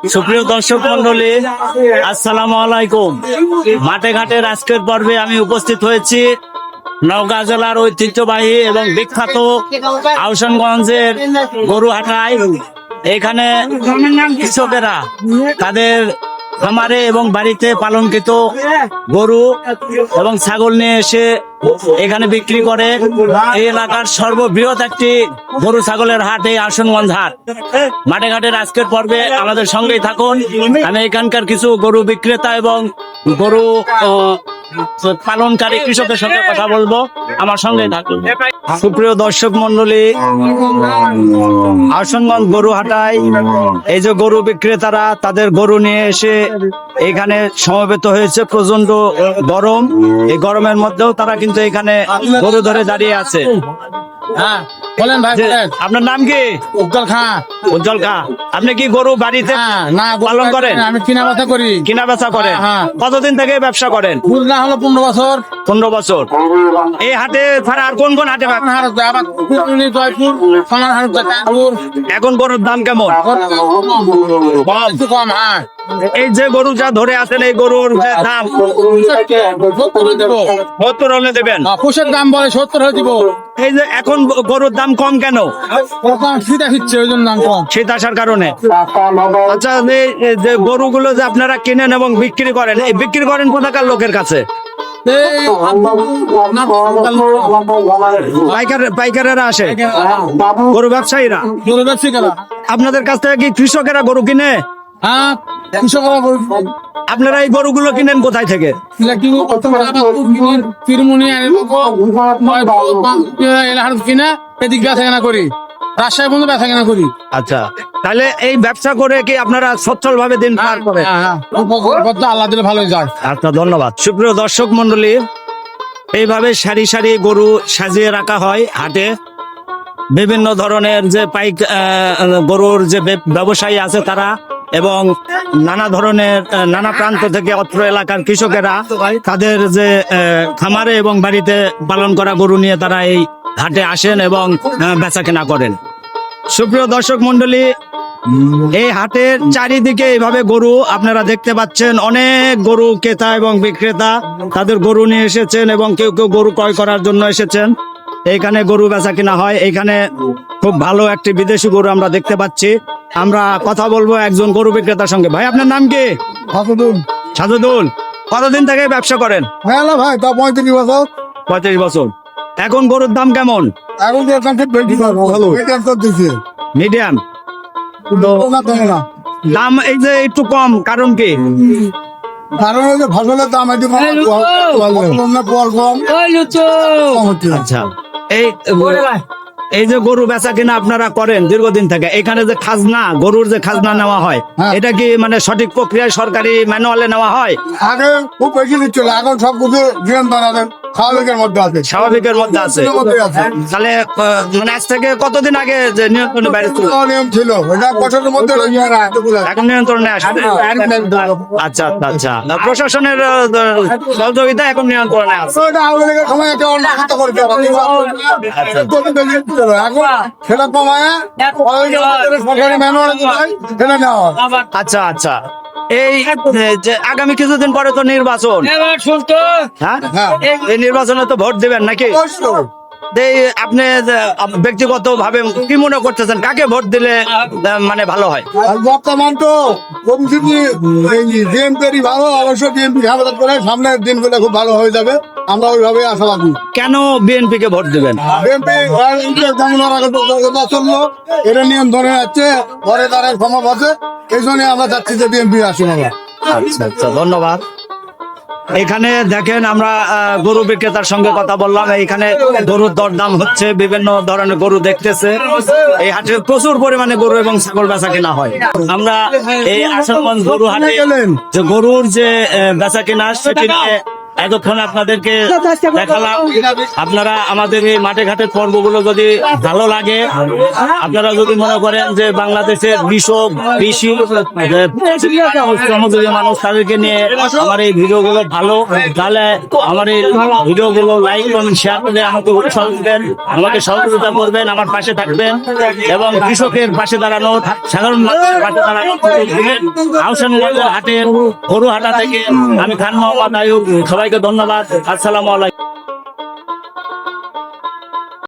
সুপ্রিয় দর্শক মন্ডলী, আসসালামু আলাইকুম। মাঠে ঘাটের আজকের পর্বে আমি উপস্থিত হয়েছি নওগাঁ জেলার ঐতিহ্যবাহী এবং বিখ্যাত আহসানগঞ্জের গরুহাটায়। এখানে কৃষকেরা তাদের খামারে এবং বাড়িতে পালনকৃত গরু এবং ছাগল নিয়ে এসে এখানে বিক্রি করে। এই এলাকার সর্ববৃহৎ একটি গরু ছাগলের হাট এই আহসানগঞ্জ হাট। মাঠে ঘাটের আজকের পর্বে আমাদের সঙ্গেই থাকুন। আমি এখানকার কিছু গরু বিক্রেতা এবং গরু পালনকারী কৃষকের সঙ্গে কথা বলবো, আমার সঙ্গে থাকুন। সুপ্রিয় দর্শক মন্ডলী, আহসানগঞ্জ গরু হাটায় এই যে গরু বিক্রেতারা তাদের গরু নিয়ে এসে এখানে সমবেত হয়েছে। প্রচন্ড গরম, এই গরমের মধ্যেও তারা কিন্তু এখানে গরু ধরে দাঁড়িয়ে আছে। হ্যাঁ বলেন ভাই, বলেন। আপনার নাম কি? উজ্জ্বল খাঁ। উজ্জ্বল খাঁ, আপনি কি গরু বাড়িতে না পালন করেন? আমি কিনা বেচা করি। কিনা বেচা করেন? হ্যাঁ। কতদিন থেকে ব্যবসা করেন? ভুল না হলো 15 বছর। 15 বছর। এই হাটে ছাড়া আর কোন কোন হাটে আবার জয়পুর, সোনারহাট, চাঁদপুর। এখন গরুর দাম কেমন? একটু কম। হ্যাঁ, এই যে গরু যা ধরে আছেন এই গরুর যে দাম 70 দিব। 70 হলে দেবেন? পোষের দাম বলে 70 হয়ে দিব। এই যে এখন গরুর দাম কম কেন? শীত আসছে ওই জন্য দাম কম। শীত আসার কারণে। আচ্ছা, এই যে গরুগুলো যে আপনারা কিনেন এবং বিক্রি করেন, এই বিক্রি করেন কোথাকার লোকের কাছে? পাইকারেরা আসে, গরু ব্যবসায়ীরা। আপনাদের কাছ থেকে কি কৃষকেরা গরু কিনে? হ্যাঁ, কৃষকরা আপনারা এই গরুগুলো কিনেন কোথায় থেকে? কিনা এদিক বেচা কেনা করি, রাজশাহী পর্যন্ত বেচা কেনা করি। আচ্ছা, তাহলে এই ব্যবসা করে কি আপনারা সচ্ছল ভাবে দিন পার করেন? আল্লাহ দিলে ভালো যায়। আচ্ছা, ধন্যবাদ। সুপ্রিয় দর্শক মন্ডলী, এইভাবে সারি সারি গরু সাজিয়ে রাখা হয় হাটে। বিভিন্ন ধরনের যে গরুর যে ব্যবসায়ী আছে তারা এবং নানা ধরনের নানা প্রান্ত থেকে অত্র এলাকার কৃষকেরা তাদের যে খামারে এবং বাড়িতে পালন করা গরু নিয়ে তারা এই হাটে আসেন এবং বেচা কেনা করেন। সুপ্রিয় দর্শক মন্ডলী, এই হাটের চারিদিকে এইভাবে গরু আপনারা দেখতে পাচ্ছেন। অনেক গরু ক্রেতা এবং বিক্রেতা তাদের গরু নিয়ে এসেছেন এবং কেউ কেউ গরু ক্রয় করার জন্য এসেছেন। এইখানে গরু বেচা কিনা হয়। এইখানে খুব ভালো একটি বিদেশি গরু আমরা দেখতে পাচ্ছি। আমরা কথা বলবো একজন গরু বিক্রেতার সঙ্গে। ভাই, আপনার নাম কি? সাজুদুল। কতদিন থেকে ব্যবসা করেন? ভাই 35 বছর। 35 বছর। এখন গরুর দাম কেমন? এখন মিডিয়াম দাম। এই যে একটু কম, কারণ কি? কারণ হচ্ছে ফসলের দাম একটু কম। আচ্ছা, এই যে গরু বেচা কিনা আপনারা করেন দীর্ঘদিন থেকে, এখানে যে খাজনা, গরুর যে খাজনা নেওয়া হয়, এটা কি মানে সঠিক প্রক্রিয়ায় সরকারি ম্যানুয়ালে নেওয়া হয়? আগে খুব বেশি নিচ্ছিল, এখন সব কিছু স্বাভাবিকের মধ্যে আছে। স্বাভাবিকের মধ্যে আছে। তাহলে মানে আজ থেকে কতদিন আগে যে নিয়ন্ত্রণে বাইরে ছিল? নিয়ম ছিল, বছরের মধ্যে এখন নিয়ন্ত্রণে আসবে। আচ্ছা আচ্ছা আচ্ছা, প্রশাসনের সহযোগিতা এখন নিয়ন্ত্রণে আছে। সময় এখন সেটা কমায় সরকারি ম্যানুয়াল সেটা নেওয়া হয়। আচ্ছা আচ্ছা, এই যে আগামী কিছুদিন পরে তো নির্বাচন, হ্যাঁ, এই নির্বাচনে তো ভোট দিবেন নাকি? আপনি ব্যক্তিগত ভাবে কি মনে করতেছেন, কাকে ভোট দিলে মানে ভালো হয়? বর্তমান তো বিএনপি ভালো, অবশ্যই বিএনপি সমাধান করে সামনের দিনগুলো খুব ভালো হয়ে যাবে, আমরা ওইভাবে আশাবাদী। কেন বিএনপি কে ভোট দিবেন? বিএনপি চললো, এটা নিয়ম ধরে যাচ্ছে, পরে তারা ক্ষমা আছে, এই জন্য আমরা চাচ্ছি যে বিএনপি আসুন। আচ্ছা আচ্ছা, ধন্যবাদ। এখানে দেখেন, আমরা গরু বিক্রেতার সঙ্গে কথা বললাম। এখানে গরুর দরদাম হচ্ছে, বিভিন্ন ধরনের গরু দেখতেছে। এই হাটে প্রচুর পরিমাণে গরু এবং ছাগল বেচা কেনা হয়। আমরা এই আহসানগঞ্জ গরু হাটে যে গরুর যে বেচা কেনা সেটি নিয়ে এতক্ষণ আপনাদেরকে দেখালাম। আপনারা আমাদের এই মাঠে ঘাটের পর্বগুলো যদি ভালো লাগে, আপনারা যদি মনে করেন যে বাংলাদেশের কৃষি শ্রমজীবী মানুষ তাদেরকে নিয়ে আমার এই ভিডিওগুলো ভালো, তাহলে আমার এই ভিডিওগুলো লাইক কমেন্ট শেয়ার করে আমাকে উৎসাহ দিবেন, আমাকে সহযোগিতা করবেন, আমার পাশে থাকবেন এবং কৃষকের পাশে দাঁড়ানো, সাধারণ মানুষের পাশে দাঁড়ানো। আহসানুল্লাহ হাটের গরু হাটা থেকে আমি খান মোহাম্মদ আয়ুব, সবাইকে ধন্যবাদ। আসসালামু আলাইকুম।